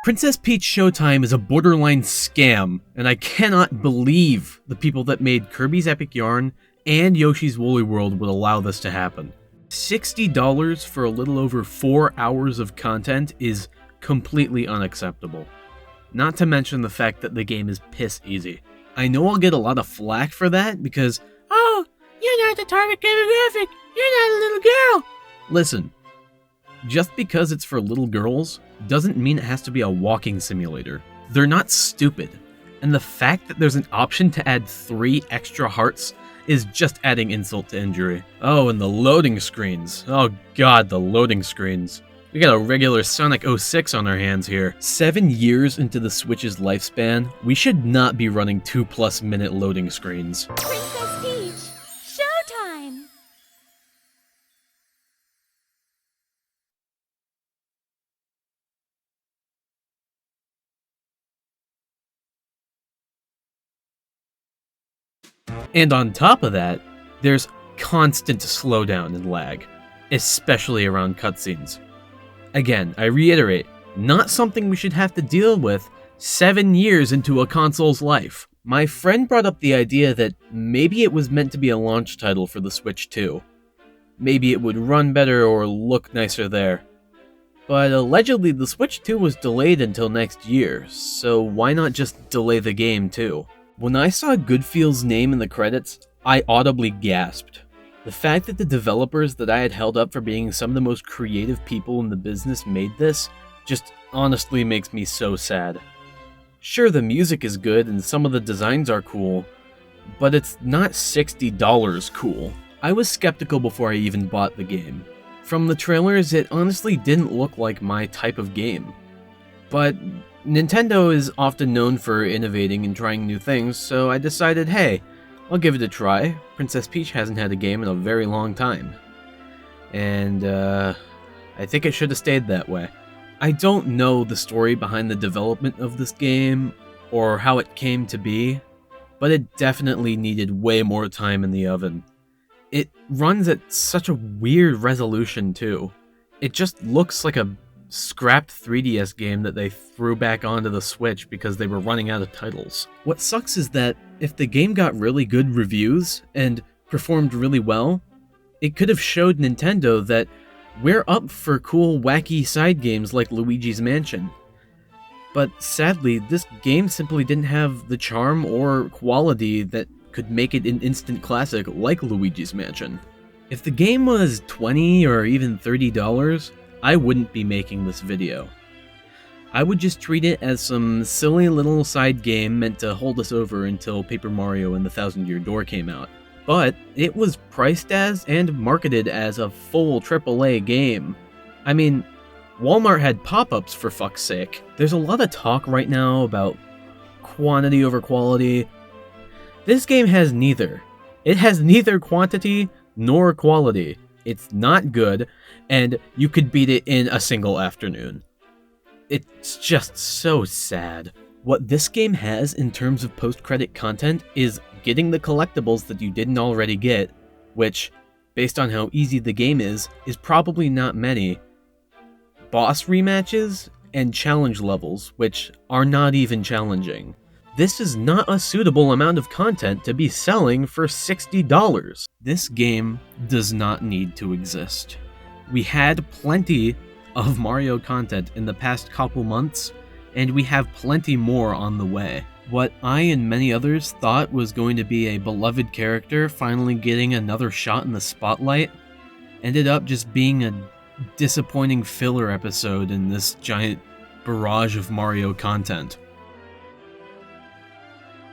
Princess Peach Showtime is a borderline scam, and I cannot believe the people that made Kirby's Epic Yarn and Yoshi's Woolly World would allow this to happen. $60 for a little over 4 hours of content is completely unacceptable. Not to mention the fact that the game is piss easy. I know I'll get a lot of flack for that because, oh, you're not the target demographic, you're not a little girl. Listen, just because it's for little girls doesn't mean it has to be a walking simulator. They're not stupid. And the fact that there's an option to add 3 extra hearts is just adding insult to injury. Oh, and the loading screens. Oh god, the loading screens. We got a regular Sonic 06 on our hands here. 7 years into the Switch's lifespan, we should not be running 2+ minute loading screens. Princess Peach, Showtime! And on top of that, there's constant slowdown and lag, especially around cutscenes. Again, I reiterate, not something we should have to deal with 7 years into a console's life. My friend brought up the idea that maybe it was meant to be a launch title for the Switch 2. Maybe it would run better or look nicer there. But allegedly the Switch 2 was delayed until next year, so why not just delay the game too? When I saw Goodfield's name in the credits, I audibly gasped. The fact that the developers that I had held up for being some of the most creative people in the business made this just honestly makes me so sad. Sure, the music is good and some of the designs are cool, but it's not $60 cool. I was skeptical before I even bought the game. From the trailers, it honestly didn't look like my type of game. But Nintendo is often known for innovating and trying new things, so I decided, hey, I'll give it a try. Princess Peach hasn't had a game in a very long time. And, I think it should have stayed that way. I don't know the story behind the development of this game, or how it came to be, but it definitely needed way more time in the oven. It runs at such a weird resolution, too. It just looks like a scrapped 3DS game that they threw back onto the Switch because they were running out of titles. What sucks is that if the game got really good reviews and performed really well, it could have showed Nintendo that we're up for cool, wacky side games like Luigi's Mansion. But sadly, this game simply didn't have the charm or quality that could make it an instant classic like Luigi's Mansion. If the game was $20 or even $30, I wouldn't be making this video. I would just treat it as some silly little side game meant to hold us over until Paper Mario and the Thousand Year Door came out. But it was priced as and marketed as a full AAA game. I mean, Walmart had pop-ups for fuck's sake. There's a lot of talk right now about quantity over quality. This game has neither. It has neither quantity nor quality. It's not good, and you could beat it in a single afternoon. It's just so sad. What this game has in terms of post-credit content is getting the collectibles that you didn't already get, which, based on how easy the game is probably not many, boss rematches, and challenge levels, which are not even challenging. This is not a suitable amount of content to be selling for $60. This game does not need to exist. We had plenty of Mario content in the past couple months, and we have plenty more on the way. What I and many others thought was going to be a beloved character finally getting another shot in the spotlight ended up just being a disappointing filler episode in this giant barrage of Mario content.